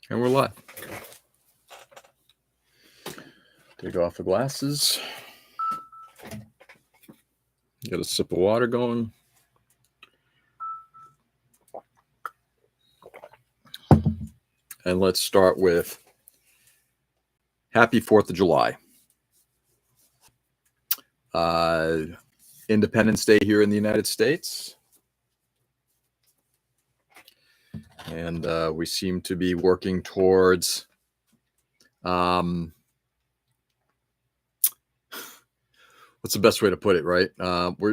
And we're live. Take off the glasses. Get a sip of water going. And let's start with Happy 4th of July. Independence Day here in the United States. And we seem to be working towards what's the best way to put it, right?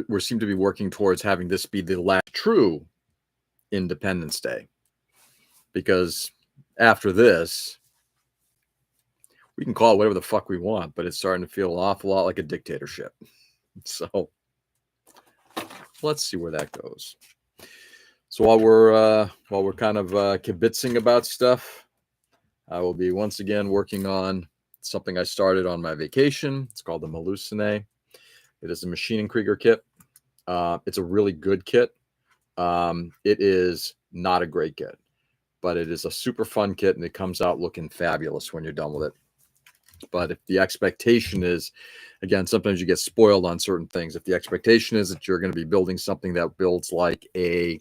We seem to be working towards having this be the last true Independence Day. Because after this, we can call it whatever the fuck we want, but it's starting to feel an awful lot like a dictatorship. So let's see where that goes. So while we're kind of kibitzing about stuff, I will be once again working on something I started on my vacation. It's called the Melusine. It is a Maschinen Krieger kit. It's a really good kit. It is not a great kit, but it is a super fun kit, and it comes out looking fabulous when you're done with it. But if the expectation is, again, sometimes you get spoiled on certain things. If the expectation is that you're going to be building something that builds like a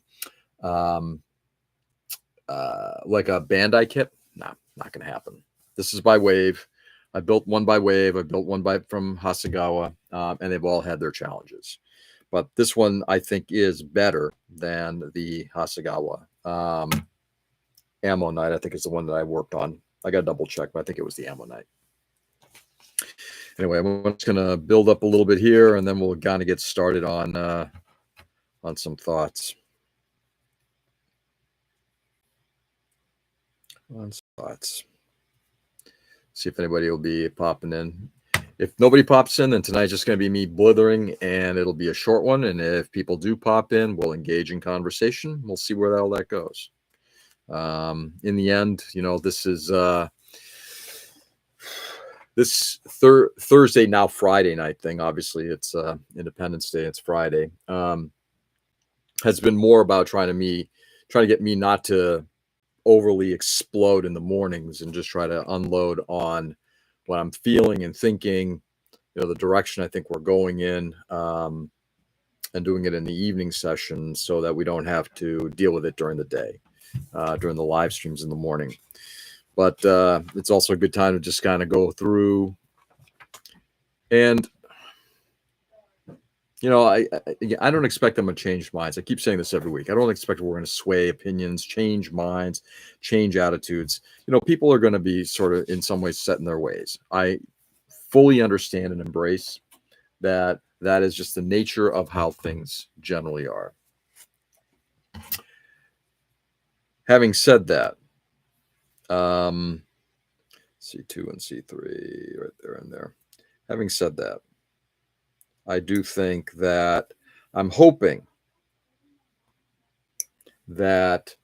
Bandai kit, nah, not going to happen. This is by Wave. I built one by Wave. I built one from Hasegawa, and they've all had their challenges. But this one, I think, is better than the Hasegawa Ammonite. I think it's the one that I worked on. I got to double check, but I think it was the Ammonite. Anyway, I'm just going to build up a little bit here, and then we'll kind of get started on some thoughts. See if anybody will be popping in. If nobody pops in, then tonight's just going to be me blithering, and it'll be a short one. And if people do pop in, we'll engage in conversation. We'll see where all that goes. In the end, this is this Thursday, now Friday night thing. Obviously, it's Independence Day. It's Friday. Has been more about trying to get me not to overly explode in the mornings and just try to unload on what I'm feeling and thinking, the direction I think we're going in, and doing it in the evening session so that we don't have to deal with it during the day, during the live streams in the morning. But it's also a good time to just kind of go through. And, I don't expect them to change minds. I keep saying this every week. I don't expect we're going to sway opinions, change minds, change attitudes. People are going to be sort of in some ways set in their ways. I fully understand and embrace that is just the nature of how things generally are. Having said that, C2 and C3 right there and there. Having said that, I do think that I'm hoping that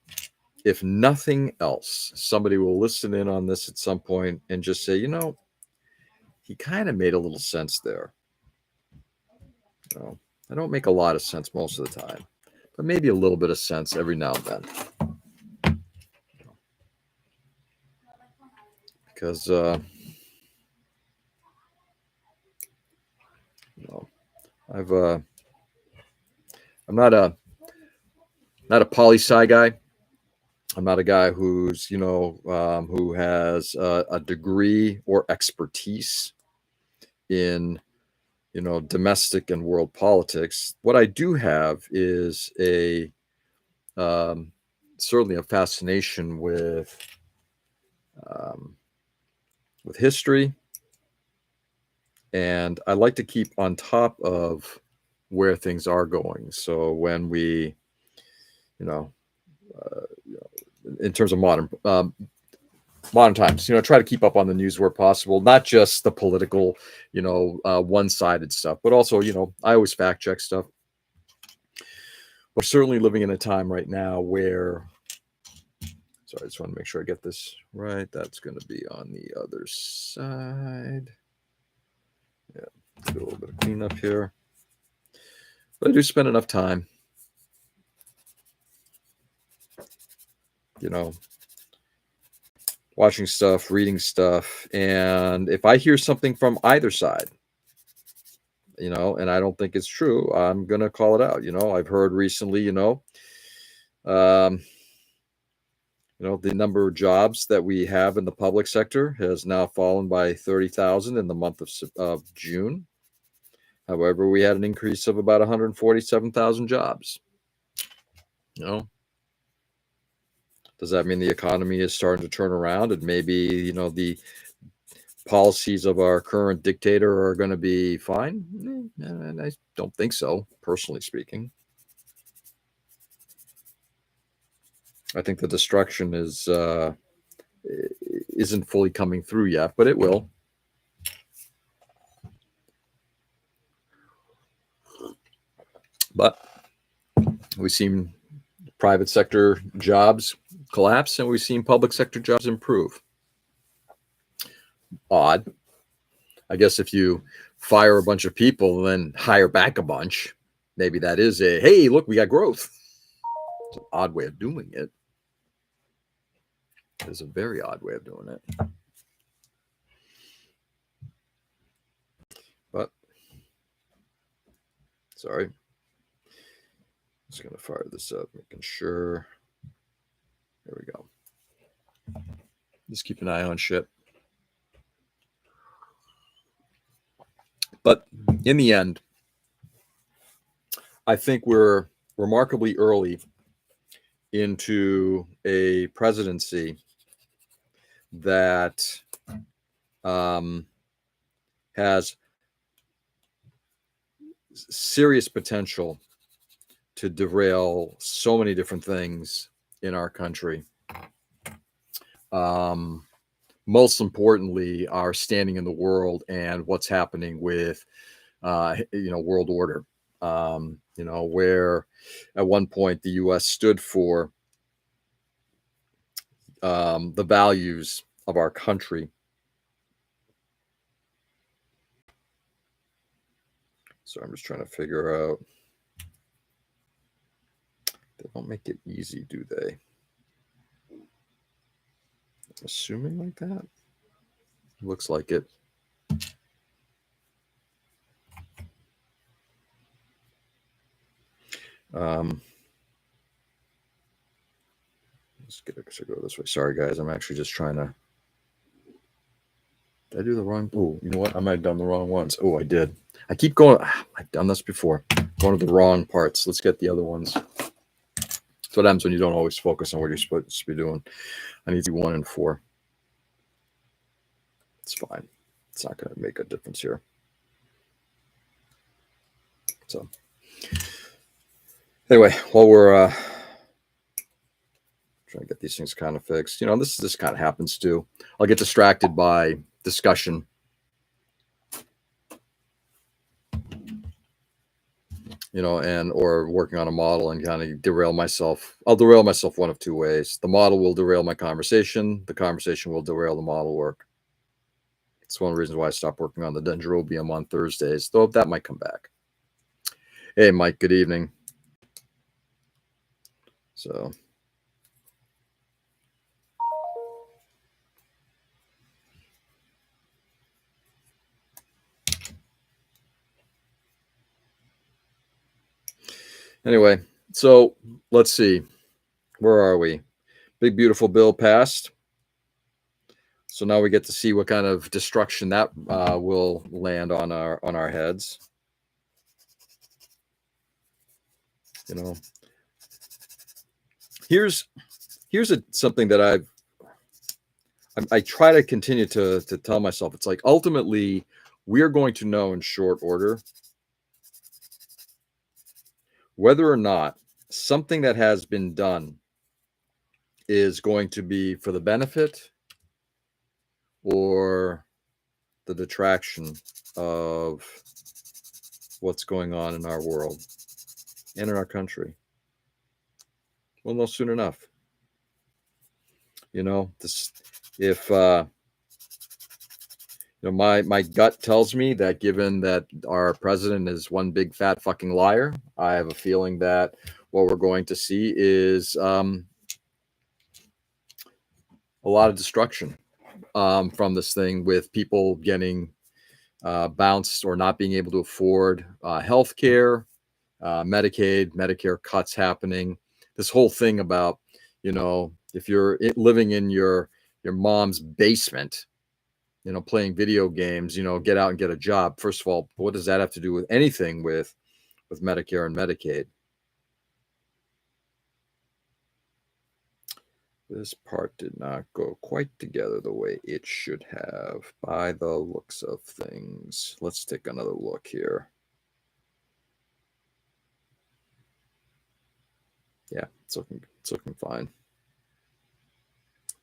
if nothing else, somebody will listen in on this at some point and just say, he kind of made a little sense there. I don't make a lot of sense most of the time, but maybe a little bit of sense every now and then. Because, I'm not a poli-sci guy. I'm not a guy who's, who has a degree or expertise in, domestic and world politics. What I do have is certainly a fascination with history. And I like to keep on top of where things are going. So when we, in terms of modern times, try to keep up on the news where possible, not just the political, one-sided stuff, but also, I always fact check stuff. We're certainly living in a time right now where, sorry, I just want to make sure I get this right. That's going to be on the other side. Yeah, do a little bit of cleanup here. But I do spend enough time, watching stuff, reading stuff, and if I hear something from either side, and I don't think it's true, I'm gonna call it out. I've heard recently, um, the number of jobs that we have in the public sector has now fallen by 30,000 in the month of June. However, we had an increase of about 147,000 jobs. Does that mean the economy is starting to turn around and maybe, the policies of our current dictator are going to be fine? And I don't think so, personally speaking. I think the destruction isn't fully coming through yet, but it will. But we've seen private sector jobs collapse and we've seen public sector jobs improve. Odd. I guess if you fire a bunch of people and then hire back a bunch, maybe that is hey, look, we got growth. It's an odd way of doing it. It's a very odd way of doing it. But, sorry. Just going to fire this up, making sure. There we go. Just keep an eye on shit. But in the end, I think we're remarkably early into a presidency that has serious potential to derail so many different things in our country. Most importantly, our standing in the world and what's happening with, world order. Where at one point the U.S. stood for the values of our country. So I'm just trying to figure out. They don't make it easy, do they? I'm assuming like that. Looks like it. Let's go this way. Sorry, guys. I'm actually just trying to. Did I do the wrong? Oh, you know what? I might have done the wrong ones. Oh, I did. I keep going. I've done this before. Going to the wrong parts. Let's get the other ones. That's what happens when you don't always focus on what you're supposed to be doing. I need to do 1 and 4. It's fine. It's not going to make a difference here. So, anyway, while we're trying to get these things kind of fixed, this kind of happens too. I'll get distracted by discussion. Or working on a model and kind of derail myself. I'll derail myself one of two ways. The model will derail my conversation. The conversation will derail the model work. It's one of the reasons why I stopped working on the dendrobium on Thursdays, though that might come back. Hey, Mike, good evening. So. Anyway, so let's see. Where are we? Big, beautiful bill passed. So now we get to see what kind of destruction that will land on our heads. Here's something that I try to continue to tell myself. It's like ultimately we're going to know in short order whether or not something that has been done is going to be for the benefit or the detraction of what's going on in our world and in our country. We'll know soon enough. My gut tells me that given that our president is one big fat fucking liar, I have a feeling that what we're going to see is a lot of destruction from this thing, with people getting bounced or not being able to afford health care, Medicaid, Medicare cuts happening. This whole thing about, if you're living in your mom's basement, playing video games, get out and get a job. First of all, what does that have to do with anything with Medicare and Medicaid? This part did not go quite together the way it should have by the looks of things. Let's take another look here. Yeah, it's looking fine.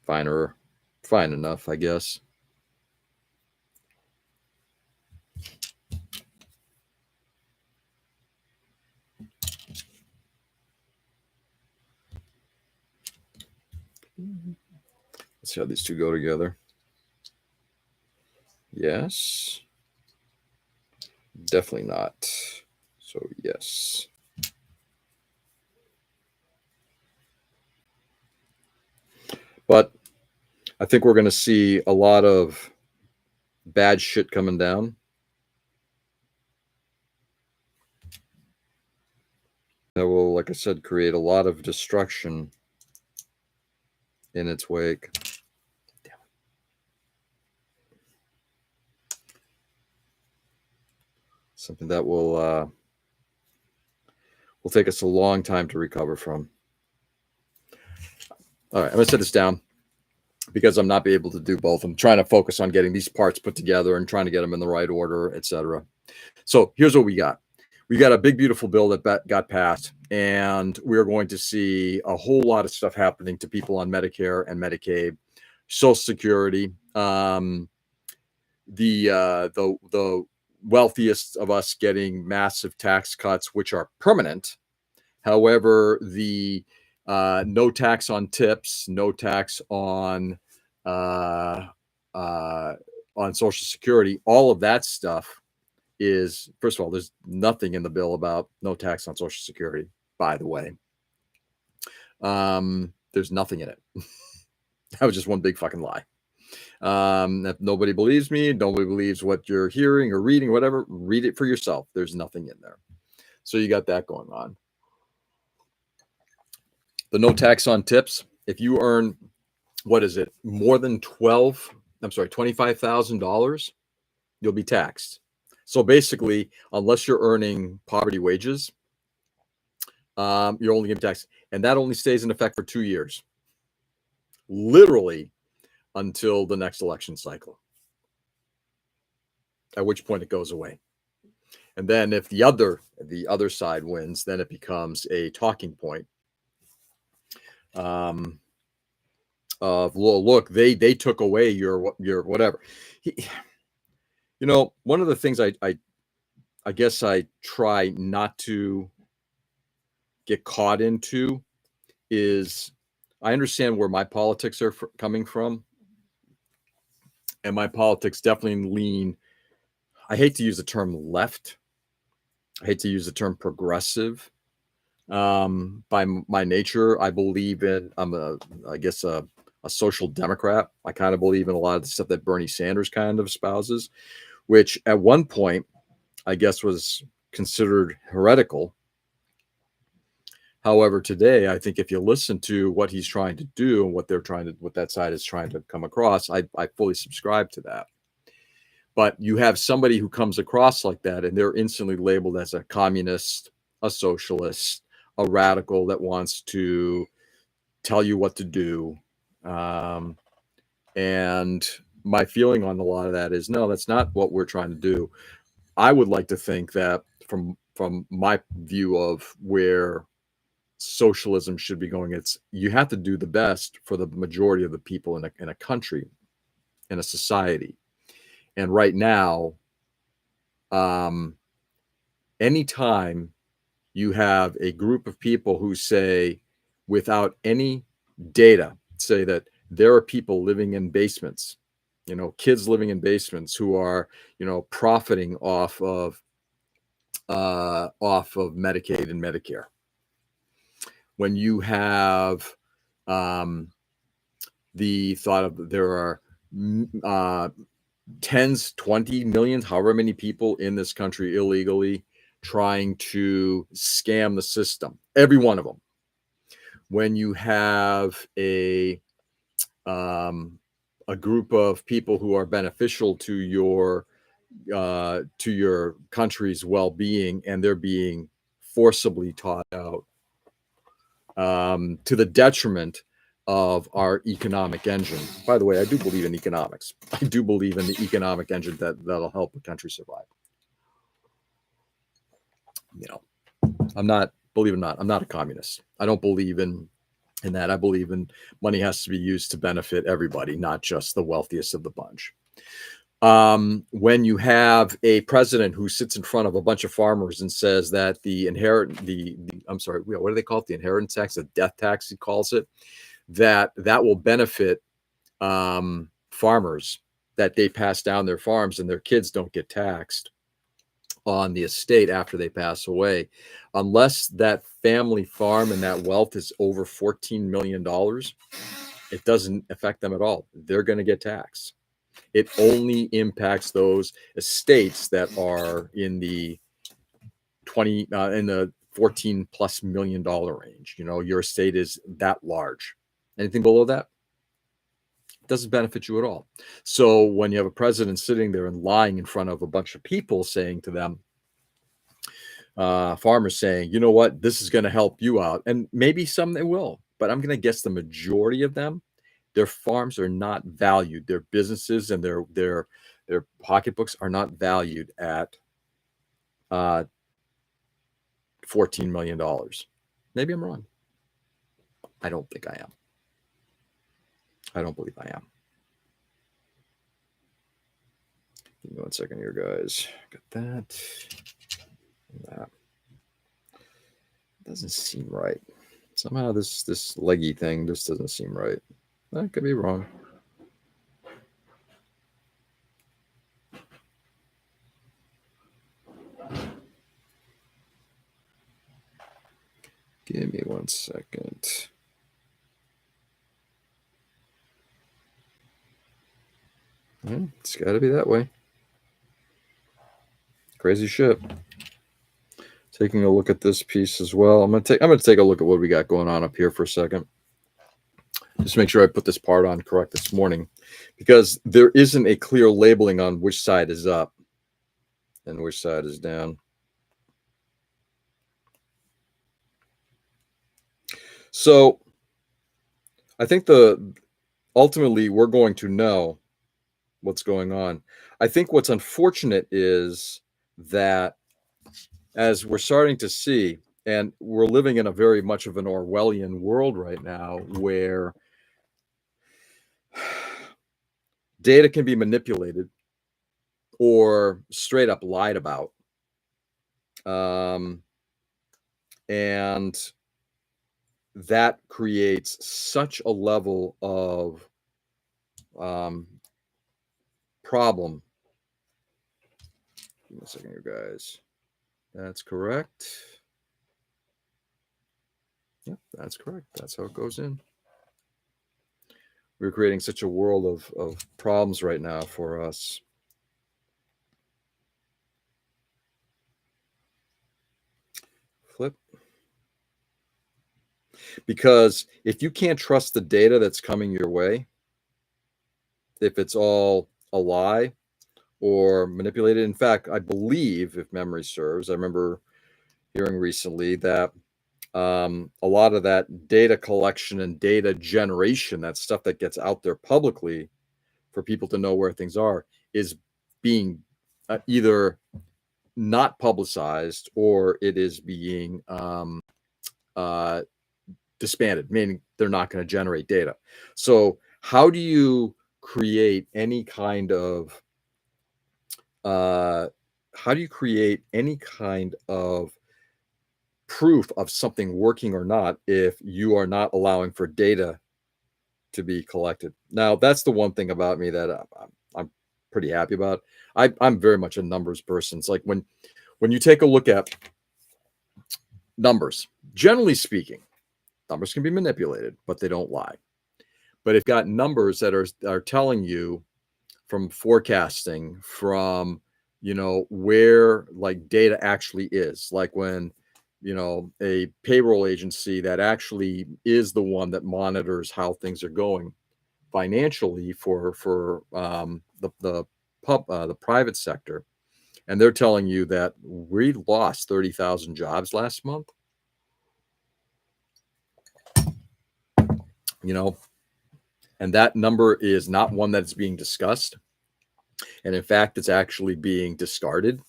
Fine enough, I guess. Let's see how these two go together. Yes. Definitely not. So yes. But I think we're going to see a lot of bad shit coming down. That will, like I said, create a lot of destruction in its wake. Something that will take us a long time to recover from. All right, I'm going to set this down because I'm not be able to do both. I'm trying to focus on getting these parts put together and trying to get them in the right order, etc. So here's what we got. We got a big, beautiful bill that got passed, and we're going to see a whole lot of stuff happening to people on Medicare and Medicaid, Social Security. The wealthiest of us getting massive tax cuts, which are permanent. However, the no tax on tips, no tax on Social Security, all of that stuff is, first of all, there's nothing in the bill about no tax on Social Security, by the way. There's nothing in it. That was just one big fucking lie. If nobody believes me, nobody believes what you're hearing or reading, whatever, read it for yourself. There's nothing in there. So you got that going on. The no tax on tips, if you earn, what is it, more than $25,000, you'll be taxed. So basically, unless you're earning poverty wages, you're only going to be taxed. And that only stays in effect for 2 years, literally until the next election cycle, at which point it goes away. And then if the other side wins, then it becomes a talking point of, well, look, they took away your whatever. One of the things I guess I try not to get caught into is, I understand where my politics are coming from, and my politics definitely lean, I hate to use the term left, I hate to use the term progressive. By my nature, I believe in, I guess a social democrat. I kind of believe in a lot of the stuff that Bernie Sanders kind of espouses, which at one point I guess was considered heretical. However, today, I think if you listen to what he's trying to do and what that side is trying to come across, I fully subscribe to that. But you have somebody who comes across like that, and they're instantly labeled as a communist, a socialist, a radical that wants to tell you what to do. And my feeling on a lot of that is, no, that's not what we're trying to do. I would like to think that from my view of where socialism should be going, it's, you have to do the best for the majority of the people in a country, in a society. And right now, anytime you have a group of people who say, without any data, say that there are people living in basements, kids living in basements who are, profiting off of Medicaid and Medicare. When you have the thought of there are tens, 20 millions, however many people in this country illegally trying to scam the system, every one of them. When you have a group of people who are beneficial to your country's well-being, and they're being forcibly taught out to the detriment of our economic engine. By the way, I do believe in economics. I do believe in the economic engine that'll help a country survive. You know, believe it or not, I'm not a communist. I don't believe in that. I believe in money has to be used to benefit everybody, not just the wealthiest of the bunch. When you have a president who sits in front of a bunch of farmers and says that I'm sorry, what do they call it? The inheritance tax, the death tax, he calls it, that will benefit farmers, that they pass down their farms and their kids don't get taxed on the estate after they pass away, unless that family farm and that wealth is over $14 million, it doesn't affect them at all. They're going to get taxed. It only impacts those estates that are in the 14 plus $1 million range. You know, your estate is that large. Anything below that, it doesn't benefit you at all. So when you have a president sitting there and lying in front of a bunch of people, saying to them, farmers saying, you know what, this is going to help you out, and maybe some they will, but I'm going to guess the majority of them, their farms are not valued. Their businesses and their pocketbooks are not valued at $14 million. Maybe I'm wrong. I don't think I am. I don't believe I am. Give me 1 second here, guys. Got that. That doesn't seem right. Somehow this leggy thing just doesn't seem right. That could be wrong. Give me 1 second. It's got to be that way. Crazy shit. Taking a look at this piece as well. I'm gonna take a look at what we got going on up here for a second. Just make sure I put this part on correct this morning, because there isn't a clear labeling on which side is up and which side is down. So I think ultimately we're going to know what's going on. I think what's unfortunate is that, as we're starting to see, and we're living in a very much of an Orwellian world right now, where data can be manipulated or straight up lied about. And that creates such a level of problem. Give me a second here, guys. That's correct. Yep, that's correct. That's how it goes in. We're creating such a world of problems right now for us. Flip. Because if you can't trust the data that's coming your way, if it's all a lie or manipulated. In fact, I believe, if memory serves, I remember hearing recently that a lot of that data collection and data generation, that stuff that gets out there publicly for people to know where things are, is being either not publicized, or it is being disbanded, meaning they're not going to generate data. So how do you create any kind of proof of something working or not if you are not allowing for data to be collected? Now, that's the one thing about me that I'm pretty happy about. I'm very much a numbers person. It's like when you take a look at numbers, generally speaking, numbers can be manipulated, but they don't lie. But if you've got numbers that are telling you from forecasting, from where like data actually is, like when a payroll agency that actually is the one that monitors how things are going financially for the private sector, and they're telling you that we lost 30,000 jobs last month, and that number is not one that's being discussed, and in fact it's actually being discarded.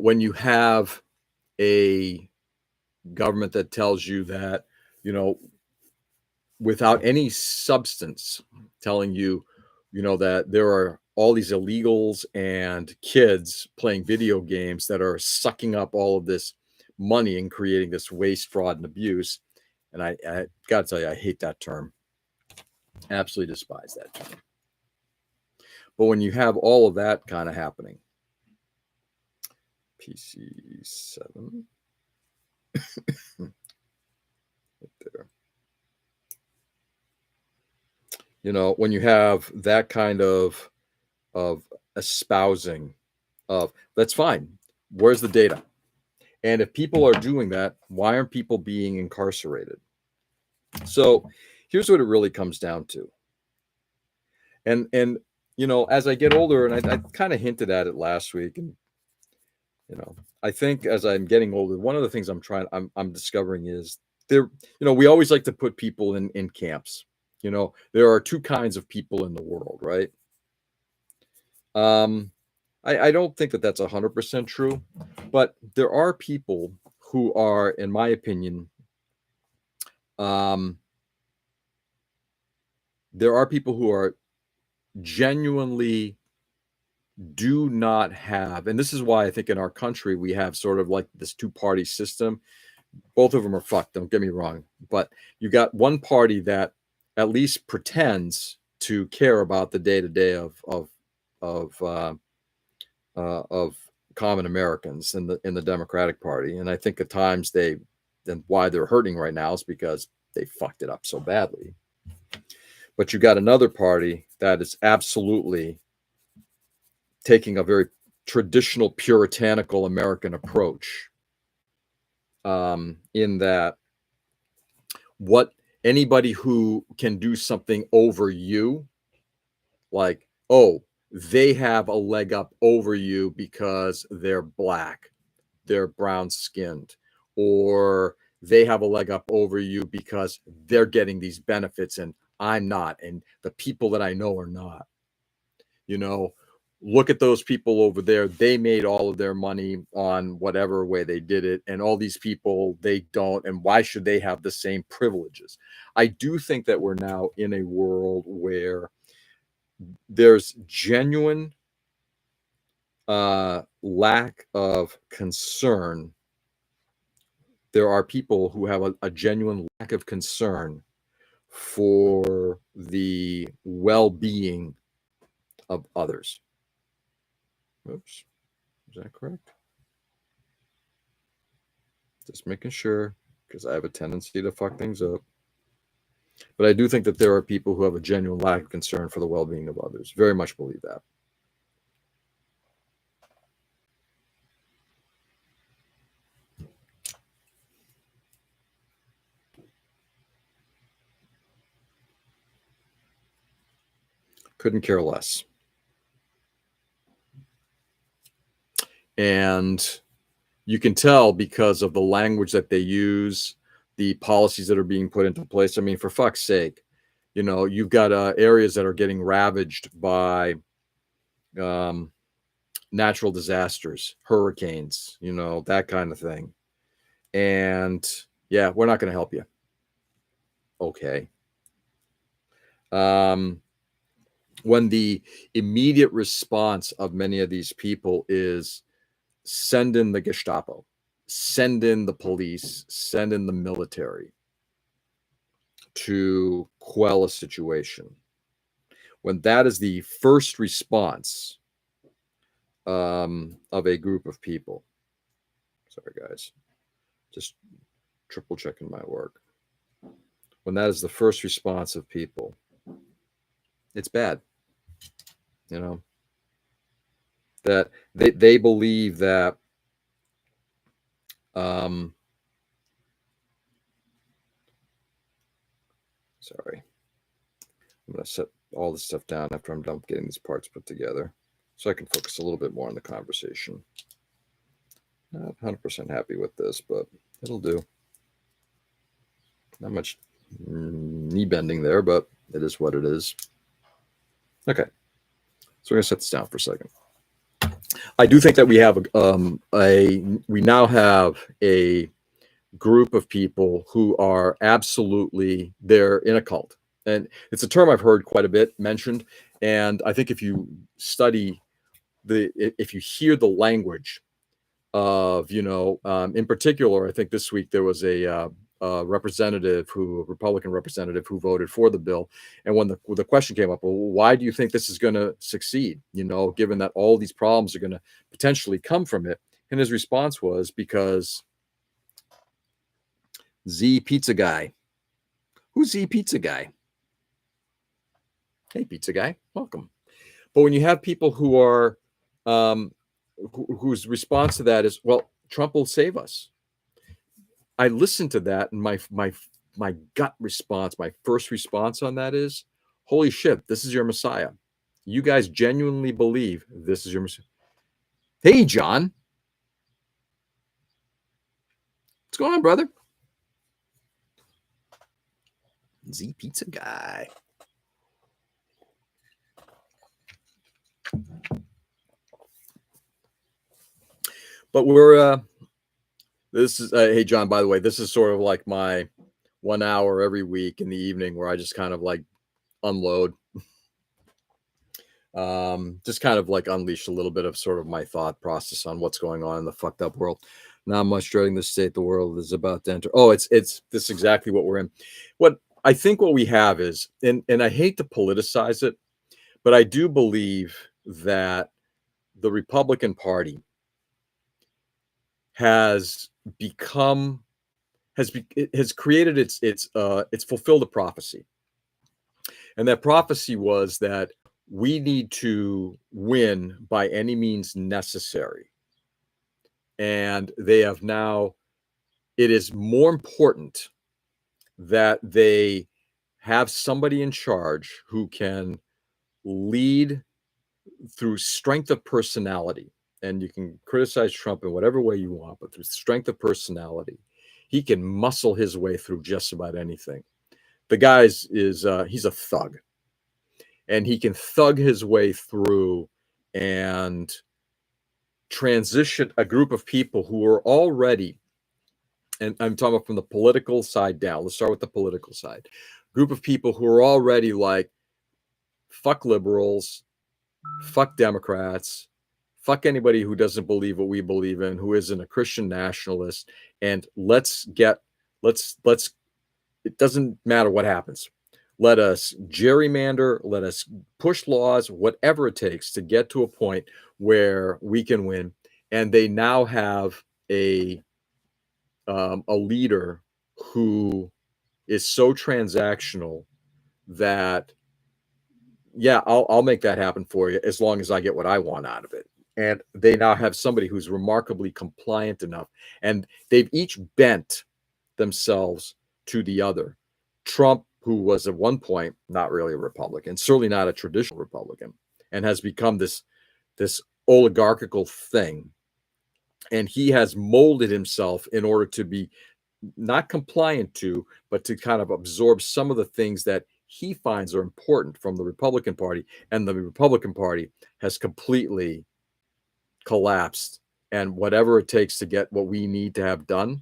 When you have a government that tells you that, without any substance, telling you, that there are all these illegals and kids playing video games that are sucking up all of this money and creating this waste, fraud, and abuse. And I got to tell you, I hate that term. Absolutely despise that term. But when you have all of that kind of happening, PC7, right there. When you have that kind of espousing of, that's fine, where's the data? And if people are doing that, why aren't people being incarcerated? So here's what it really comes down to. And as I get older, and I kind of hinted at it last week, and I think as I'm getting older, one of the things I'm discovering is there, we always like to put people in camps. There are two kinds of people in the world, right? I don't think that that's 100% true, but there are people who are, in my opinion, there are people who are genuinely do not have, and this is why I think in our country we have sort of like this two-party system. Both of them are fucked, don't get me wrong, but you got one party that at least pretends to care about the day-to-day of common Americans in the Democratic Party, and I think at times then why they're hurting right now is because they fucked it up so badly. But you got another party that is absolutely taking a very traditional puritanical American approach, in that what anybody who can do something over you, like, oh, they have a leg up over you because they're black, they're brown skinned, or they have a leg up over you because they're getting these benefits and I'm not, and the people that I know are not. Look at those people over there. They made all of their money on whatever way they did it, and all these people, they don't, and why should they have the same privileges? I do think that we're now in a world where there's genuine lack of concern. There are people who have a genuine lack of concern for the well-being of others. Oops, is that correct? Just making sure, because I have a tendency to fuck things up. But I do think that there are people who have a genuine lack of concern for the well-being of others. Very much believe that. Couldn't care less. And you can tell because of the language that they use, the policies that are being put into place. I mean, for fuck's sake, you've got areas that are getting ravaged by natural disasters, hurricanes, that kind of thing. And yeah, we're not going to help you. Okay. When the immediate response of many of these people is send in the Gestapo, send in the police, send in the military to quell a situation. When that is the first response of a group of people. Sorry, guys. Just triple checking my work. when that is the first response of people, it's bad. You know, that they believe that sorry, I'm going to set all this stuff down after I'm done getting these parts put together so I can focus a little bit more on the conversation. Not 100% happy with this, but it'll do. Not much knee bending there, but it is what it is. Okay, so we're going to set this down for a second. I do think that we have we now have a group of people who are absolutely, they're in a cult. And it's a term I've heard quite a bit mentioned. And I think if you study if you hear the language of, in particular, I think this week there was a Republican representative who voted for the bill. And when the question came up, well, why do you think this is going to succeed? Given that all these problems are going to potentially come from it. And his response was, because Z Pizza Guy. Who's Z Pizza Guy? Hey, Pizza Guy, welcome. But when you have people who are, whose response to that is, well, Trump will save us. I listened to that, and my gut response, my first response on that is, holy shit, this is your Messiah. You guys genuinely believe this is your Messiah. Hey, John. What's going on, brother? Z Pizza Guy. But we're this is hey John, by the way, this is sort of like my 1 hour every week in the evening where I just kind of like unload, just kind of like unleash a little bit of sort of my thought process on what's going on in the fucked up world. Not much dreading the state the world is about to enter. Oh, it's this is exactly what we're in. What I think what we have is, and I hate to politicize it, but I do believe that the Republican Party has created it's fulfilled a prophecy. And that prophecy was that we need to win by any means necessary. And they have now, it is more important that they have somebody in charge who can lead through strength of personality. And you can criticize Trump in whatever way you want, but through strength of personality, he can muscle his way through just about anything. The guy's he's a thug, and he can thug his way through and transition a group of people who are already, and I'm talking about from the political side down. Let's start with the political side. Group of people who are already like, fuck liberals, fuck Democrats, fuck anybody who doesn't believe what we believe in, who isn't a Christian nationalist, and let's it doesn't matter what happens. Let us gerrymander, let us push laws, whatever it takes to get to a point where we can win. And they now have a leader who is so transactional that, yeah, I'll make that happen for you as long as I get what I want out of it. And they now have somebody who's remarkably compliant enough, and they've each bent themselves to the other. Trump, who was at one point not really a Republican, certainly not a traditional Republican, and has become this oligarchical thing. And he has molded himself in order to be not compliant to, but to kind of absorb some of the things that he finds are important from the Republican Party. And the Republican Party has completely collapsed. And whatever it takes to get what we need to have done,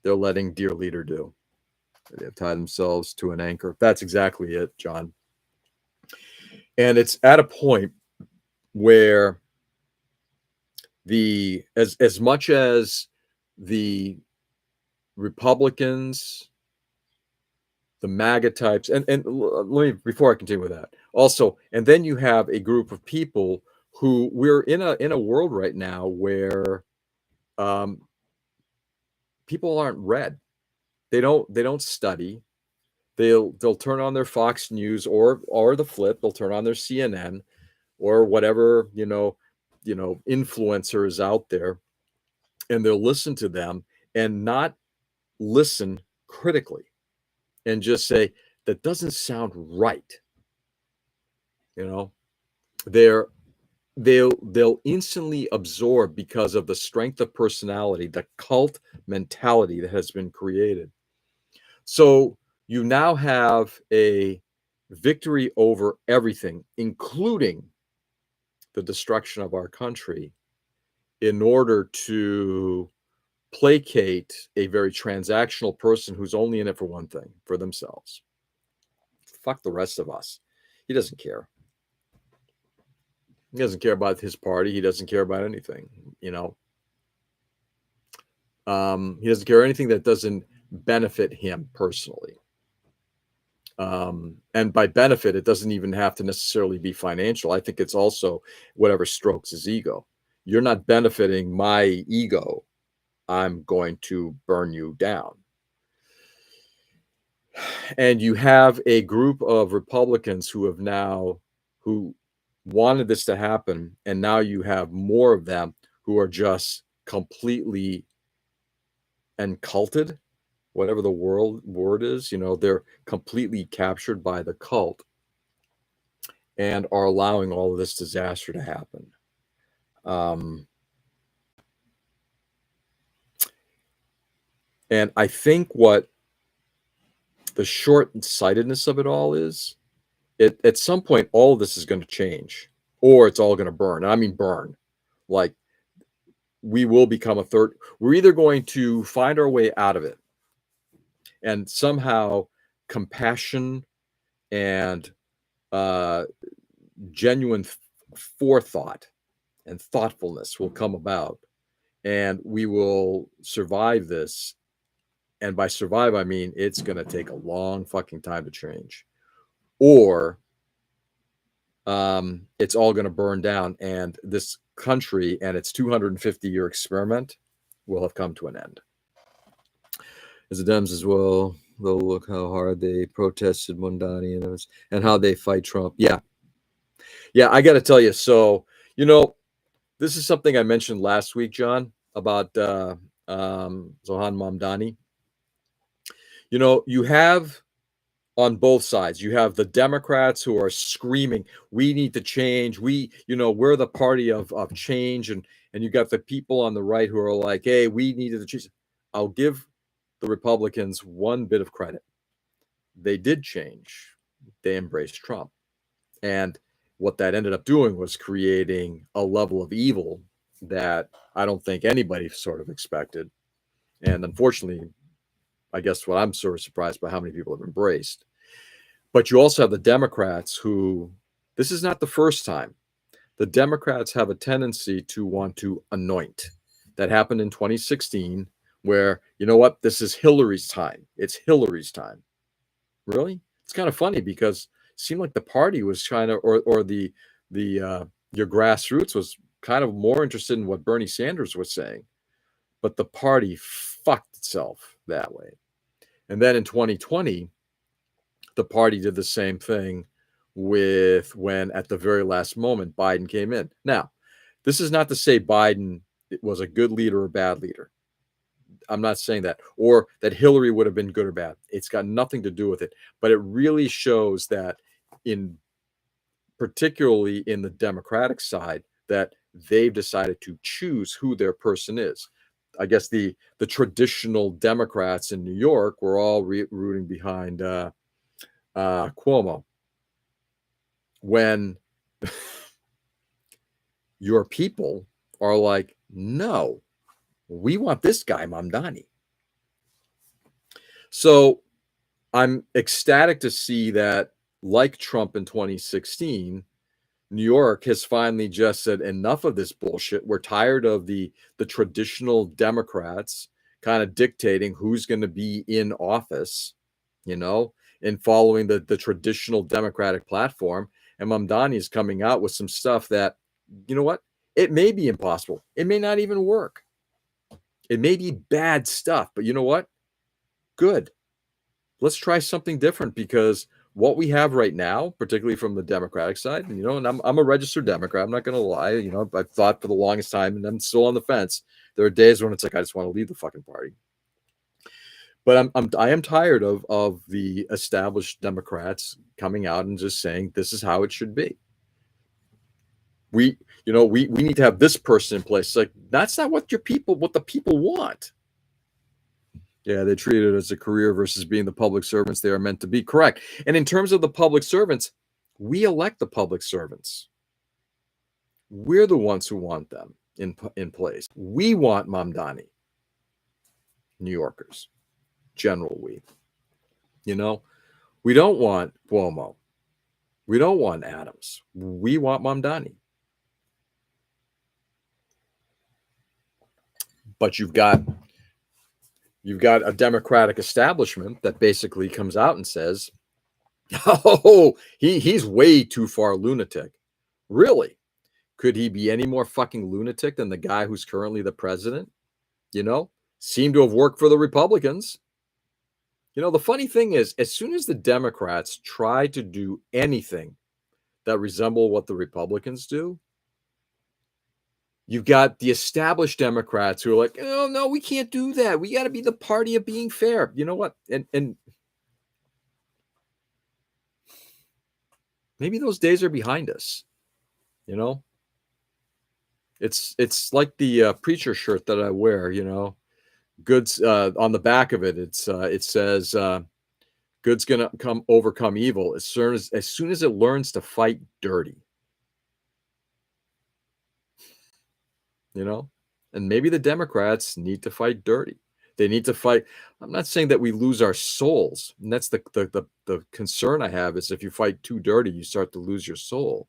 they're letting dear leader do. They have tied themselves to an anchor. That's exactly it, John. And it's at a point where as much as the Republicans, the MAGA types, and let me, before I continue with that, also, and then you have a group of people who, we're in a world right now where people aren't read. They don't study. they'll turn on their Fox News or the flip, they'll turn on their CNN or whatever, influencers out there, and they'll listen to them and not listen critically and just say, that doesn't sound right. They're they'll instantly absorb because of the strength of personality, the cult mentality that has been created. So you now have a victory over everything, including the destruction of our country, in order to placate a very transactional person who's only in it for one thing, for themselves. Fuck the rest of us. He doesn't care. He doesn't care about his party. He doesn't care about anything, He doesn't care anything that doesn't benefit him personally. And by benefit, it doesn't even have to necessarily be financial. I think it's also whatever strokes his ego. You're not benefiting my ego. I'm going to burn you down. And you have a group of Republicans who wanted this to happen, and now you have more of them who are just completely enculted, whatever the word is. They're completely captured by the cult and are allowing all of this disaster to happen. And I think what the short-sightedness of it all is, at some point, all of this is going to change, or it's all going to burn. And I mean burn. Like, we will become we're either going to find our way out of it, and somehow compassion and genuine forethought and thoughtfulness will come about, and we will survive this. And by survive, I mean it's going to take a long fucking time to change. Or it's all going to burn down, and this country and its 250-year experiment will have come to an end. As the Dems as well, they'll look how hard they protested Mondani and how they fight Trump. Yeah, I got to tell you. So, this is something I mentioned last week, John, about Zohan Mamdani. You have on both sides, you have the Democrats who are screaming, we need to change. We're the party of change. And you got the people on the right who are like, hey, we needed to change. I'll give the Republicans one bit of credit. They did change. They embraced Trump. And what that ended up doing was creating a level of evil that I don't think anybody sort of expected. And unfortunately, I guess what I'm sort of surprised by how many people have embraced. But you also have the Democrats who, this is not the first time. The Democrats have a tendency to want to anoint. That happened in 2016, where, you know what, this is Hillary's time. It's Hillary's time. Really? It's kind of funny because it seemed like the party was trying to, or the your grassroots was kind of more interested in what Bernie Sanders was saying. But the party fucked itself that way. And then in 2020, the party did the same thing when at the very last moment, Biden came in. Now, this is not to say Biden was a good leader or a bad leader. I'm not saying that, or that Hillary would have been good or bad. It's got nothing to do with it. But it really shows that particularly in the Democratic side, that they've decided to choose who their person is. I guess the traditional Democrats in New York were all rooting behind Cuomo. When your people are like, no, we want this guy, Mamdani. So I'm ecstatic to see that, like Trump in 2016, New York has finally just said, enough of this bullshit. We're tired of the traditional Democrats kind of dictating who's going to be in office, and following the traditional Democratic platform. And Mamdani is coming out with some stuff that, you know what? It may be impossible. It may not even work. It may be bad stuff, but you know what? Good. let's try something different, because what we have right now, particularly from the Democratic side, and I'm a registered Democrat. I'm not going to lie. I've thought for the longest time, and I'm still on the fence. There are days when it's like I just want to leave the fucking party. But I am tired of the established Democrats coming out and just saying this is how it should be. We need to have this person in place. It's like, that's not what the people want. Yeah, they treat it as a career versus being the public servants they are meant to be. Correct. And in terms of the public servants, we elect the public servants. We're the ones who want them in place. We want Mamdani, New Yorkers, general we. We don't want Cuomo. We don't want Adams. We want Mamdani. But you've got a Democratic establishment that basically comes out and says, "Oh, he's way too far lunatic." Really? Could he be any more fucking lunatic than the guy who's currently the president? Seemed to have worked for the Republicans. The funny thing is, as soon as the Democrats try to do anything that resemble what the Republicans do, you've got the established Democrats who are like, "Oh no, we can't do that. We got to be the party of being fair." You know what? And maybe those days are behind us. It's like the preacher shirt that I wear. Good's on the back of it. It says, "Good's gonna overcome evil as soon as it learns to fight dirty." And maybe the Democrats need to fight dirty. They need to fight. I'm not saying that we lose our souls, and that's the concern I have, is if you fight too dirty, you start to lose your soul.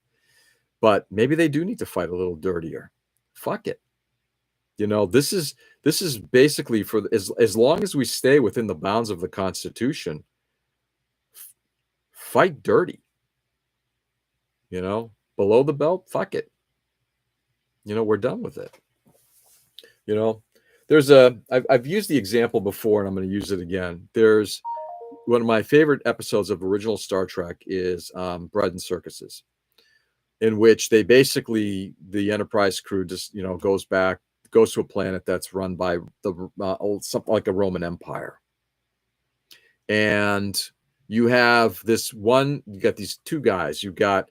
But maybe they do need to fight a little dirtier. Fuck it. This is basically for as long as we stay within the bounds of the Constitution, fight dirty. Below the belt, fuck it. We're done with it. I've used the example before, and I'm going to use it again. There's one of my favorite episodes of original Star Trek is Bread and Circuses, in which they basically, the Enterprise crew just goes to a planet that's run by something like a Roman Empire, and you got these two guys. You've got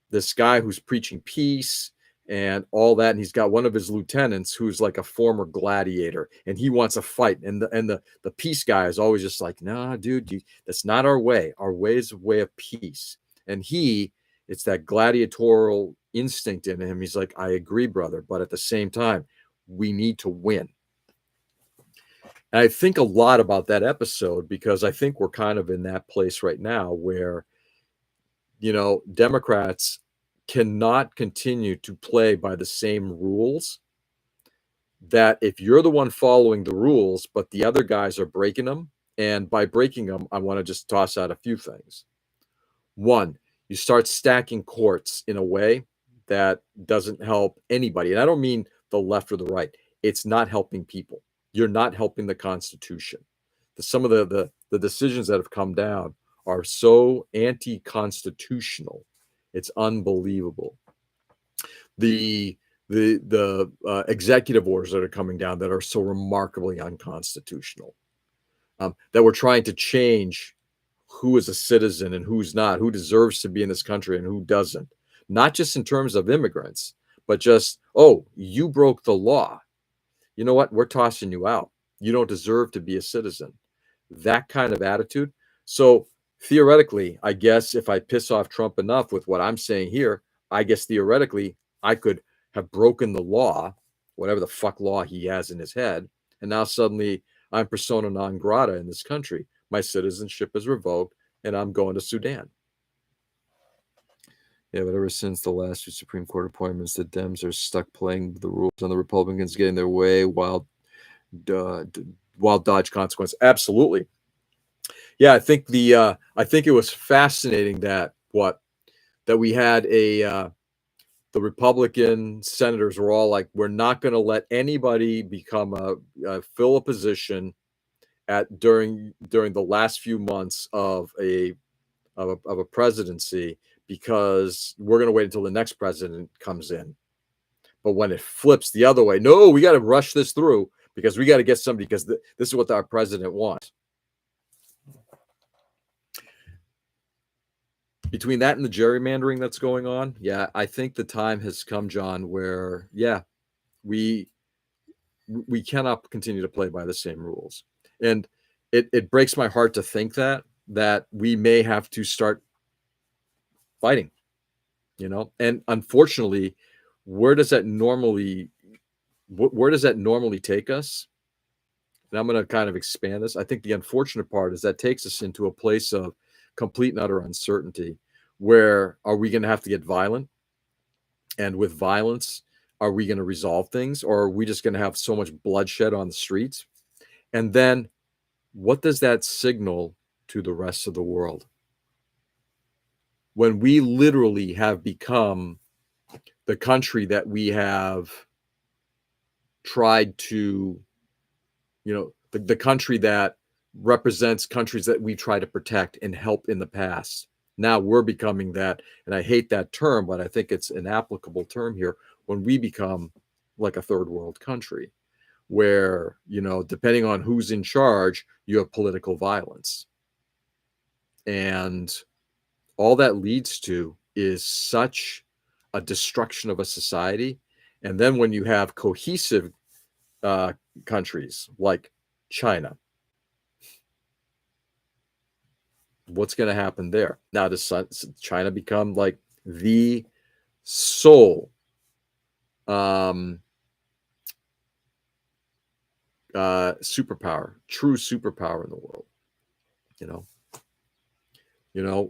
this guy who's preaching peace and all that, and he's got one of his lieutenants who's like a former gladiator, and he wants a fight, and the peace guy is always just like, "Nah, dude, that's not our way. Our way is a way of peace." And it's that gladiatorial instinct in him. He's like, "I agree, brother, but at the same time, we need to win." And I think a lot about that episode, because I think we're kind of in that place right now where Democrats cannot continue to play by the same rules. That if you're the one following the rules, but the other guys are breaking them, and by breaking them, I want to just toss out a few things. One, you start stacking courts in a way that doesn't help anybody. And I don't mean the left or the right. It's not helping people. You're not helping the Constitution. Some of the decisions that have come down are so anti-constitutional. It's unbelievable. The executive orders that are coming down that are so remarkably unconstitutional, that we're trying to change who is a citizen and who's not, who deserves to be in this country and who doesn't. Not just in terms of immigrants, but just, "Oh, you broke the law. You know what? We're tossing you out. You don't deserve to be a citizen." That kind of attitude. So theoretically, I guess if I piss off Trump enough with what I'm saying here, I guess theoretically I could have broken the law, whatever the fuck law he has in his head, and now suddenly I'm persona non grata in this country. My citizenship is revoked, and I'm going to Sudan. Yeah, but ever since the last two Supreme Court appointments, the Dems are stuck playing the rules, and the Republicans getting their way while dodge consequence. Absolutely. Yeah, I think it was fascinating that we had the Republican senators were all like, "We're not going to let anybody fill a position during the last few months of a presidency, because we're going to wait until the next president comes in. But when it flips the other way, no, we got to rush this through because we got to get somebody, because this is what our president wants. Between that and the gerrymandering that's going on, yeah, I think the time has come, John, where we cannot continue to play by the same rules. And it breaks my heart to think that we may have to start fighting, and unfortunately, where does that normally take us? And I'm going to kind of expand this. I think the unfortunate part is that takes us into a place of complete and utter uncertainty, where are we going to have to get violent? And with violence, are we going to resolve things, or are we just going to have so much bloodshed on the streets? And then what does that signal to the rest of the world? When we literally have become the country that we have tried to, the country that represents countries that we try to protect and help in the past. Now we're becoming that, and I hate that term, but I think it's an applicable term here, when we become like a third world country, where, depending on who's in charge, you have political violence. And all that leads to is such a destruction of a society. And then when you have cohesive countries like China, what's going to happen there? Now, does China become like the sole superpower, true superpower in the world?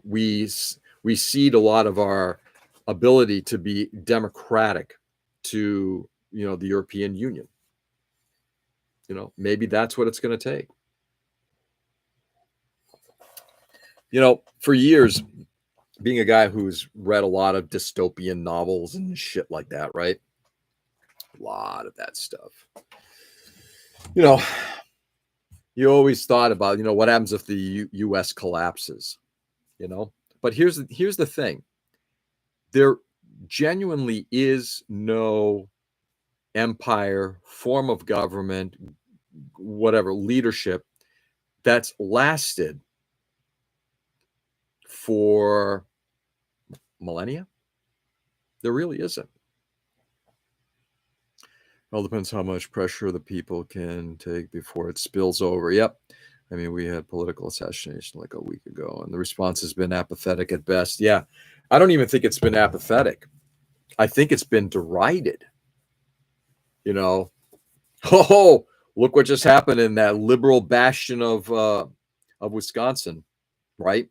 We cede a lot of our ability to be democratic to, the European Union. Maybe that's what it's going to take. For years, being a guy who's read a lot of dystopian novels and shit like that, right? A lot of that stuff. You always thought about, what happens if the U.S. collapses, But here's the thing. There genuinely is no empire, form of government, whatever, leadership that's lasted for millennia. There really isn't. It all depends how much pressure the people can take before it spills over. Yep. I mean, we had political assassination like a week ago, and the response has been apathetic at best. Yeah. I don't even think it's been apathetic. I think it's been derided. Oh, look what just happened in that liberal bastion of Wisconsin, right?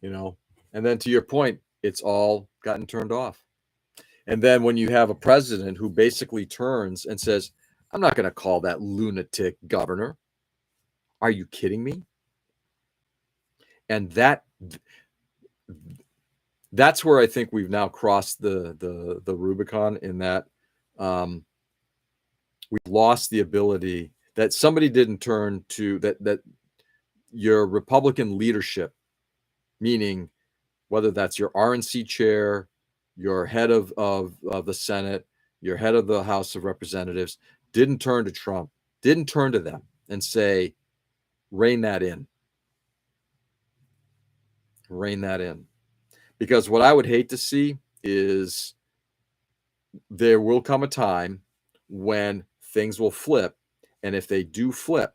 And then to your point, it's all gotten turned off. And then when you have a president who basically turns and says, I'm not going to call that lunatic governor. Are you kidding me? And that's where I think we've now crossed the Rubicon, in that we've lost the ability, that somebody didn't turn to that your Republican leadership, meaning whether that's your RNC chair, your head of the Senate, your head of the House of Representatives, didn't turn to Trump, didn't turn to them and say, rein that in. Rein that in. Because what I would hate to see is there will come a time when things will flip. And if they do flip,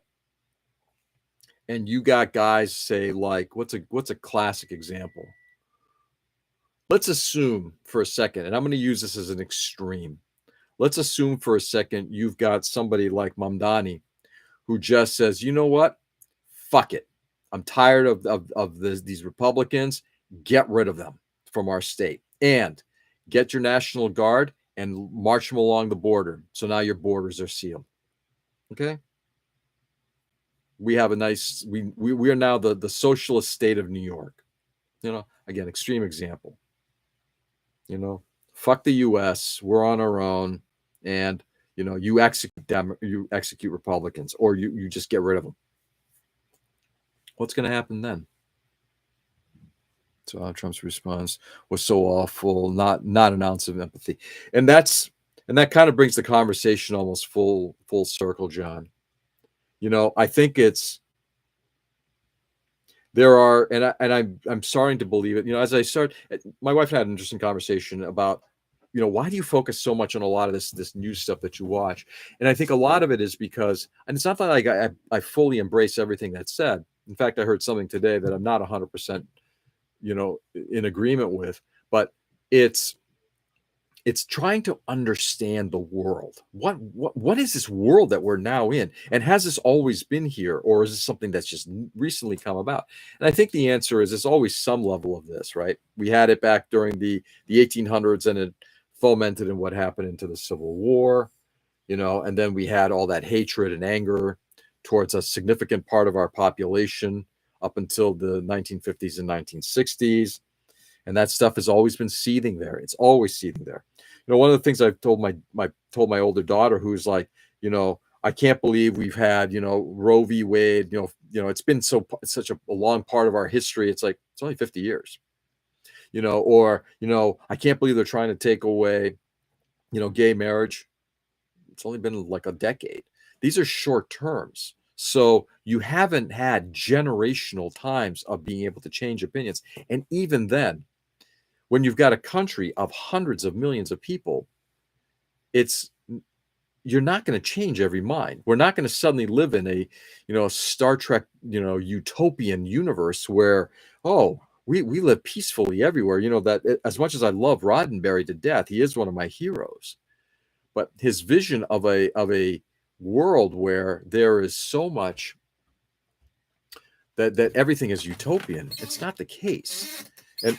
and you got guys, say, like, what's a classic example? Let's assume for a second, and I'm going to use this as an extreme. Let's assume for a second you've got somebody like Mamdani who just says, you know what? Fuck it. I'm tired of these Republicans. Get rid of them from our state, and get your National Guard and march them along the border. So now your borders are sealed. Okay. We have a nice, we are now the socialist state of New York. Again, extreme example. Fuck the US. We're on our own. And You execute them, you execute Republicans, or you just get rid of them. What's going to happen then? So Trump's response was so awful, not an ounce of empathy, and that kind of brings the conversation almost full circle, John. I think there are, and I'm starting to believe it. As I start, my wife had an interesting conversation about, why do you focus so much on a lot of this news stuff that you watch? And I think a lot of it is because, and it's not that like I fully embrace everything that's said. In fact, I heard something today that I'm not 100%, in agreement with, but it's trying to understand the world. What is this world that we're now in? And has this always been here? Or is this something that's just recently come about? And I think the answer is there's always some level of this, right? We had it back during the 1800s, and it fomented in what happened into the Civil War, and then we had all that hatred and anger towards a significant part of our population up until the 1950s and 1960s. And that stuff has always been seething there. It's always seething there. One of the things I've told my older daughter, who's like, I can't believe we've had, Roe v. Wade, it's been such a long part of our history. It's like, it's only 50 years, or, I can't believe they're trying to take away, gay marriage. It's only been like a decade. These are short terms. So you haven't had generational times of being able to change opinions. And even then, when you've got a country of hundreds of millions of people, you're not going to change every mind. We're not going to suddenly live in a, Star Trek, utopian universe where, we live peacefully everywhere. That as much as I love Roddenberry to death, he is one of my heroes. But his vision of a world where there is so much that everything is utopian, it's not the case.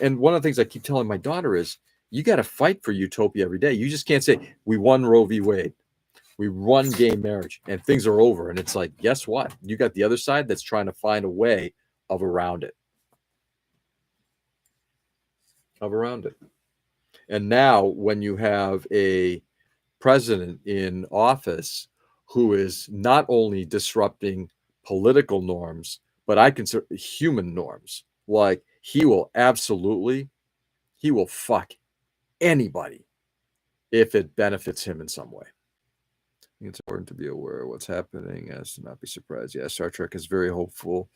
And one of the things I keep telling my daughter is, you got to fight for utopia every day. You just can't say, we won Roe v. Wade, we won gay marriage, and things are over. And it's like, guess what? You got the other side that's trying to find a way of around it. And now when you have a president in office who is not only disrupting political norms, but I consider human norms, like he will fuck anybody if it benefits him in some way. I think it's important to be aware of what's happening, as to not be surprised. Yeah, Star Trek is very hopeful.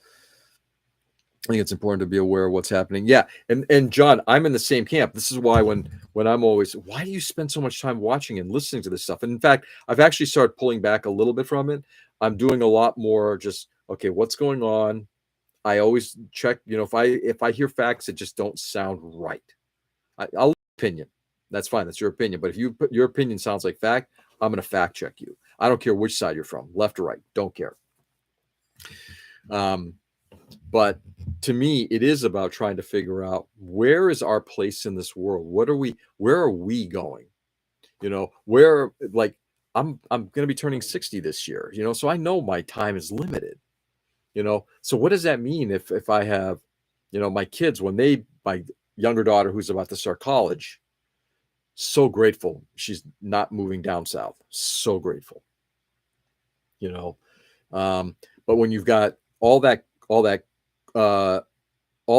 I think it's important to be aware of what's happening. Yeah, and John, I'm in the same camp. This is why when I'm always, why do you spend so much time watching and listening to this stuff? And in fact, I've actually started pulling back a little bit from it. I'm doing a lot more just, okay, what's going on? I always check, if I hear facts that just don't sound right, I'll opinion. That's fine. That's your opinion. But if your opinion sounds like fact, I'm going to fact check you. I don't care which side you're from, left or right. Don't care. But to me, it is about trying to figure out, where is our place in this world? Where are we going? Where, like, I'm going to be turning 60 this year, so I know my time is limited, so what does that mean if I have, my kids, my younger daughter who's about to start college, so grateful she's not moving down south, so grateful, but when you've got all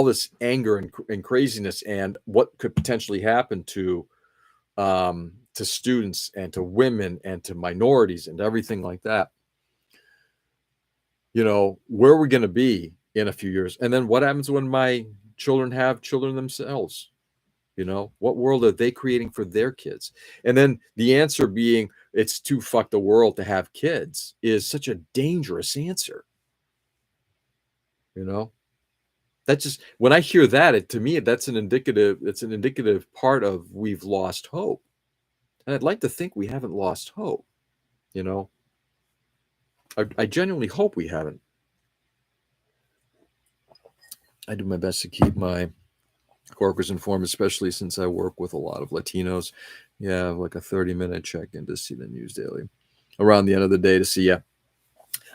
this anger and craziness, and what could potentially happen to students and to women and to minorities and everything like that, where are we going to be in a few years? And then what happens when my children have children themselves? What world are they creating for their kids? And then the answer being, it's too fuck the world to have kids, is such a dangerous answer. That's just, when I hear that, to me, it's an indicative part of, we've lost hope. And I'd like to think we haven't lost hope. I genuinely hope we haven't. I do my best to keep my coworkers informed, especially since I work with a lot of Latinos. Yeah, like a 30-minute check-in to see the news daily around the end of the day to see. Yeah,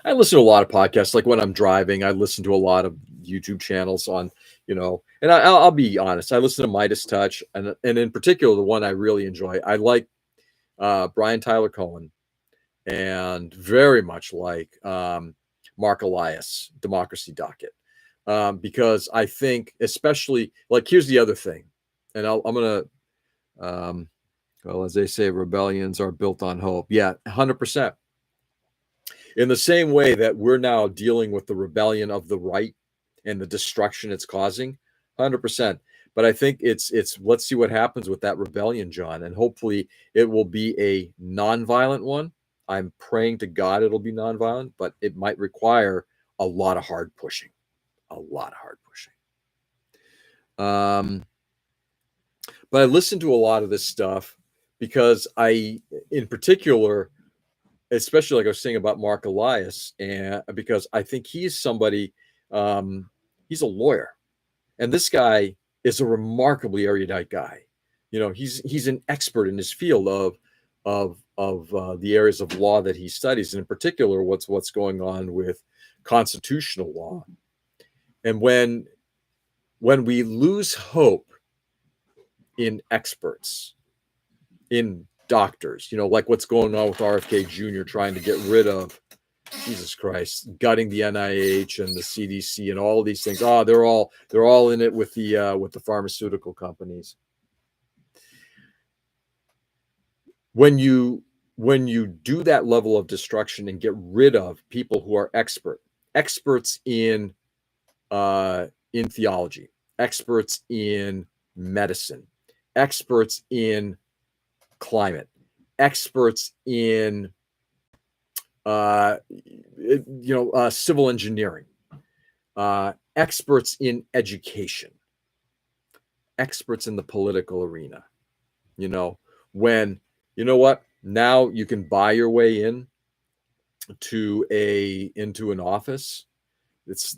I listen to a lot of podcasts. Like when I'm driving, I listen to a lot of YouTube channels on, and I'll be honest, I listen to Midas Touch, and in particular, the one I really enjoy, I like Brian Tyler Cohen and very much like Mark Elias, Democracy Docket. Because I think, especially, like, here's the other thing, and I'm going to, well, as they say, rebellions are built on hope. Yeah, 100%. In the same way that we're now dealing with the rebellion of the right and the destruction it's causing, 100%. But I think it's let's see what happens with that rebellion, John, and hopefully it will be a nonviolent one. I'm praying to God it'll be nonviolent, but it might require a lot of hard pushing, a lot of hard pushing. But I listen to a lot of this stuff because in particular, especially like I was saying about Mark Elias, and because I think he's somebody, he's a lawyer, and this guy is a remarkably erudite guy. He's an expert in his field of the areas of law that he studies, and in particular, what's going on with constitutional law. And when we lose hope in experts, in doctors, like what's going on with RFK Jr. trying to get rid of, Jesus Christ, gutting the NIH and the CDC and all these things. They're all in it with the pharmaceutical companies. When you do that level of destruction and get rid of people who are experts in theology, experts in medicine, experts in climate, experts in civil engineering, experts in education, experts in the political arena. When now you can buy your way into an office. It's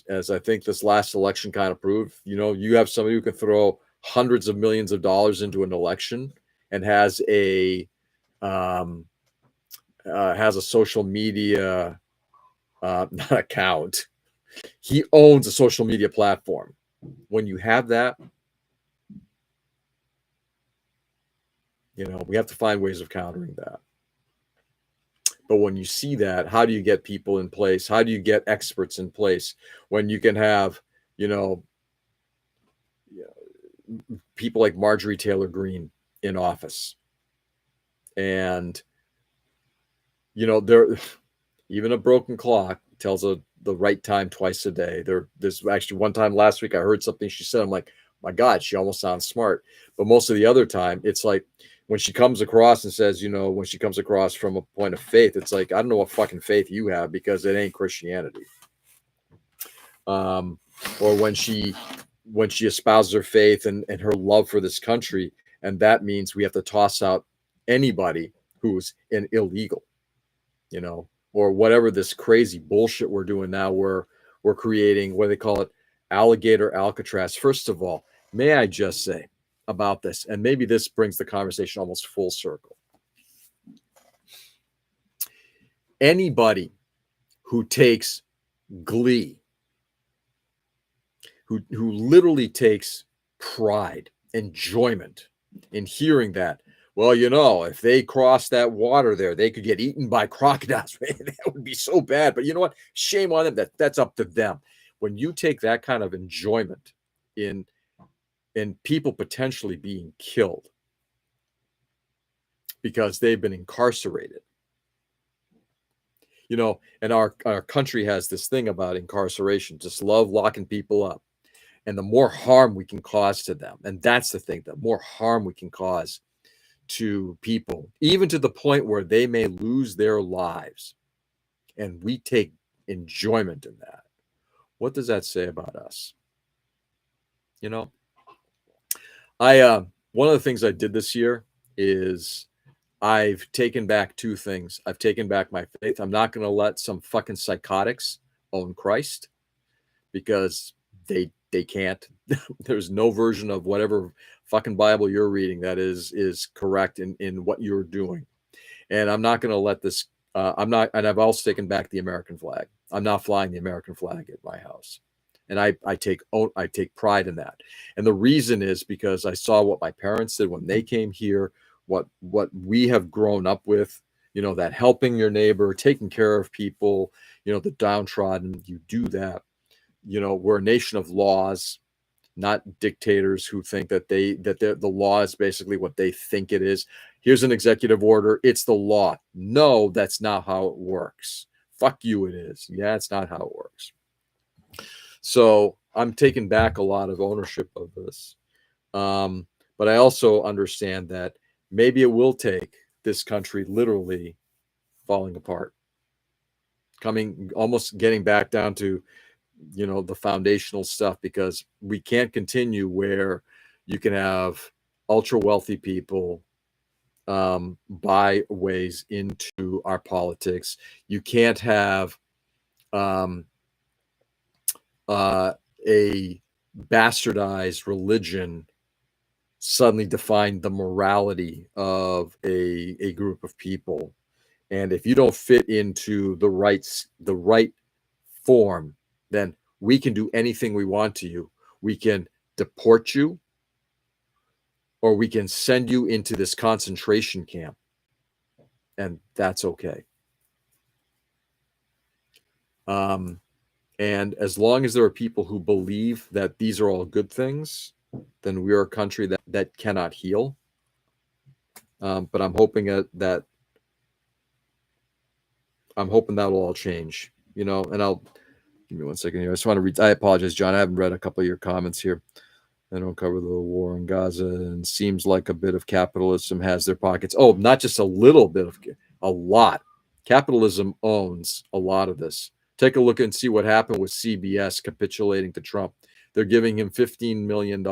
as I think this last election kind of proved. You have somebody who can throw hundreds of millions of dollars into an election and has a social media not account. He owns a social media platform. When you have that, we have to find ways of countering that. But when you see that, how do you get people in place? How do you get experts in place when you can have, people like Marjorie Taylor Greene in office? And, there, even a broken clock tells the right time twice a day. There's actually one time last week I heard something she said. I'm like, my God, she almost sounds smart. But most of the other time, it's like when she comes across and says, when she comes across from a point of faith, it's like, I don't know what fucking faith you have because it ain't Christianity. Or when she espouses her faith and her love for this country, and that means we have to toss out anybody who's an illegal, or whatever this crazy bullshit we're doing now. We're creating, what do they call it, alligator Alcatraz. First of all, may I just say about this, and maybe this brings the conversation almost full circle. Anybody who takes glee, who literally takes pride, enjoyment in hearing that, well, if they cross that water there, they could get eaten by crocodiles. That would be so bad. But you know what? Shame on them. That's up to them. When you take that kind of enjoyment in people potentially being killed because they've been incarcerated, and our country has this thing about incarceration, just love locking people up. And the more harm we can cause to them, and that's the thing, the more harm we can cause to people, even to the point where they may lose their lives, and we take enjoyment in that. What does that say about us? One of the things I did this year is I've taken back two things. I've taken back my faith. I'm not going to let some fucking psychotics own Christ, because they can't. There's no version of whatever fucking Bible you're reading that is correct in what you're doing. And I'm not going to let this, and I've also taken back the American flag. I'm not flying the American flag at my house. And I take pride in that. And the reason is because I saw what my parents did when they came here, what we have grown up with, that helping your neighbor, taking care of people, the downtrodden, you do that. We're a nation of laws, not dictators who think that the law is basically what they think it is. Here's an executive order. It's the law. No, that's not how it works. Fuck you, it is. Yeah, it's not how it works. So I'm taking back a lot of ownership of this. But I also understand that maybe it will take this country literally falling apart, almost getting back down to the foundational stuff, because we can't continue where you can have ultra wealthy people buy ways into our politics. You can't have a bastardized religion suddenly define the morality of a group of people. And if you don't fit into the right form, then we can do anything we want to you. We can deport you, or we can send you into this concentration camp, and that's okay. And as long as there are people who believe that these are all good things, then we are a country that cannot heal. But I'm hoping that will all change, and I'll give me 1 second here. I just want to read. I apologize, John. I haven't read a couple of your comments here. They don't cover the war in Gaza, and seems like a bit of capitalism has their pockets. Oh, not just a little bit a lot. Capitalism owns a lot of this. Take a look and see what happened with CBS capitulating to Trump. They're giving him $15 million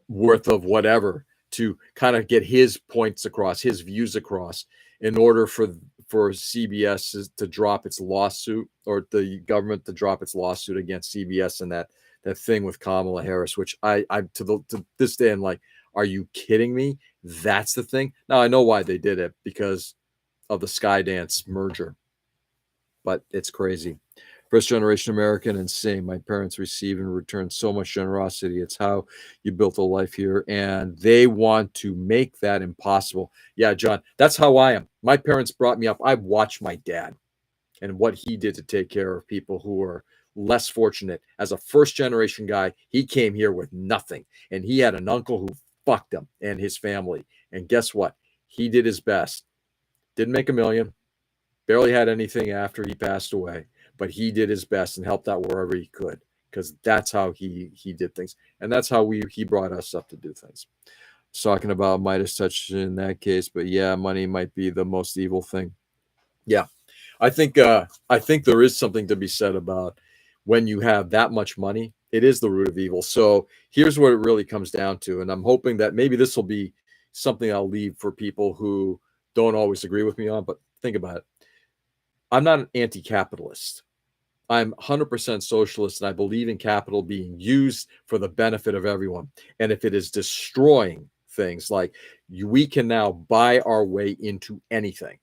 worth of whatever to kind of get his points across, his views across, in order for CBS to drop its lawsuit, or the government to drop its lawsuit against CBS, and that thing with Kamala Harris, which I to this day I'm like, are you kidding me? That's the thing. Now I know why they did it, because of the Skydance merger, but it's crazy. First generation American, and saying my parents received and returned so much generosity. It's how you built a life here, and they want to make that impossible. Yeah, John, that's how I am. My parents brought me up. I watched my dad and what he did to take care of people who are less fortunate. As a first generation guy, he came here with nothing, and he had an uncle who fucked him and his family. And guess what? He did his best. Didn't make $1 million. Barely had anything after he passed away, but he did his best and helped out wherever he could, because that's how he did things, and that's how he brought us up to do things. Talking about Midas touch in that case, but yeah, money might be the most evil thing. Yeah, I think there is something to be said about when you have that much money. It is the root of evil. So here's what it really comes down to, and I'm hoping that maybe this will be something I'll leave for people who don't always agree with me on, but think about it. I'm not an anti-capitalist. I'm 100% socialist, and I believe in capital being used for the benefit of everyone. And if it is destroying things, like we can now buy our way into anything,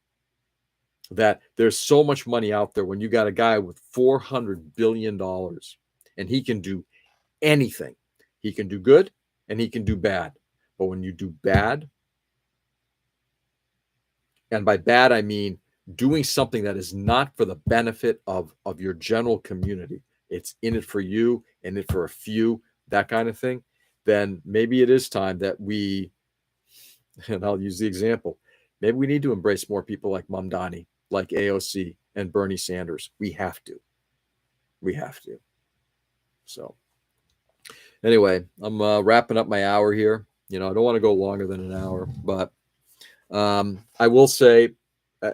that there's so much money out there when you got a guy with $400 billion and he can do anything. He can do good and he can do bad. But when you do bad, and by bad, I mean doing something that is not for the benefit of your general community, it's in it for you and it for a few, that kind of thing, then maybe it is time that we, and I'll use the example, maybe we need to embrace more people like Mamdani, like AOC and Bernie Sanders. We have to. So anyway, I'm wrapping up my hour here. I don't want to go longer than an hour, but I will say,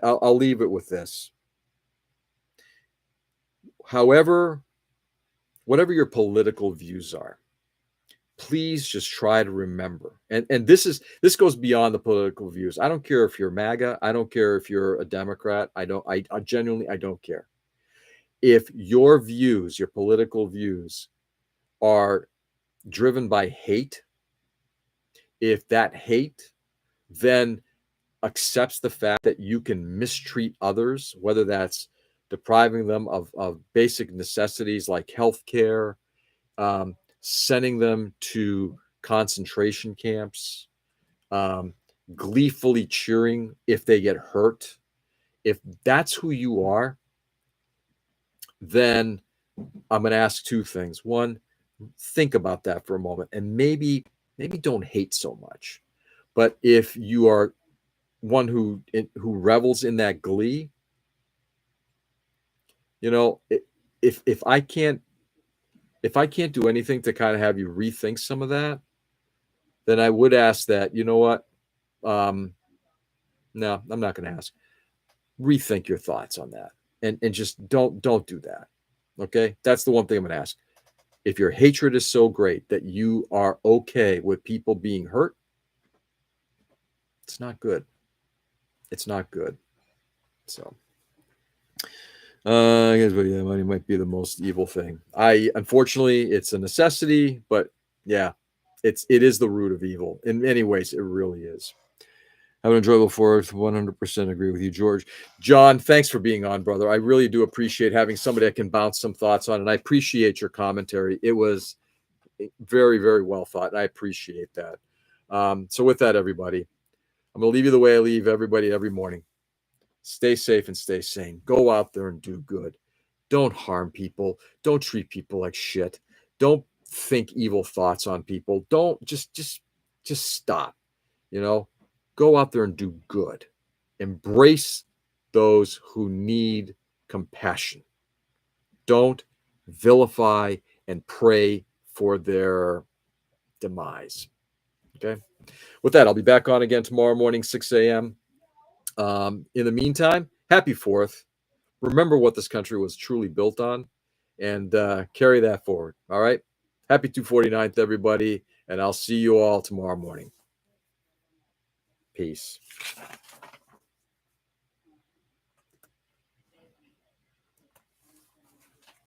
I'll leave it with this. However, whatever your political views are, please just try to remember, and this goes beyond the political views. I don't care if you're MAGA. I don't care if you're a Democrat. I genuinely, I don't care. If your views, your political views, are driven by hate, if that hate then accepts the fact that you can mistreat others, whether that's depriving them of basic necessities like health care, sending them to concentration camps, gleefully cheering if they get hurt, if that's who you are, then I'm going to ask two things. One, think about that for a moment, and maybe don't hate so much. But if you are one who revels in that glee, you know, if I can't do anything to kind of have you rethink some of that, then I would ask that, you know what? No, I'm not going to ask. Rethink your thoughts on that, and just don't do that. Okay, that's the one thing I'm going to ask. If your hatred is so great that you are okay with people being hurt, it's not good. It's not good. So, I guess, yeah, money might be the most evil thing. Unfortunately, it's a necessity, but yeah, it is the root of evil. In many ways, it really is. Have an enjoyable Fourth. 100% agree with you, George. John, thanks for being on, brother. I really do appreciate having somebody I can bounce some thoughts on, and I appreciate your commentary. It was very, very well thought, and I appreciate that. So with that, everybody, I'm going to leave you the way I leave everybody every morning. Stay safe and stay sane. Go out there and do good. Don't harm people. Don't treat people like shit. Don't think evil thoughts on people. Don't just stop. You know, go out there and do good. Embrace those who need compassion. Don't vilify and pray for their demise. Okay. With that, I'll be back on again tomorrow morning, 6 a.m. In the meantime, happy 4th. Remember what this country was truly built on, and carry that forward. All right. Happy 249th, everybody. And I'll see you all tomorrow morning. Peace.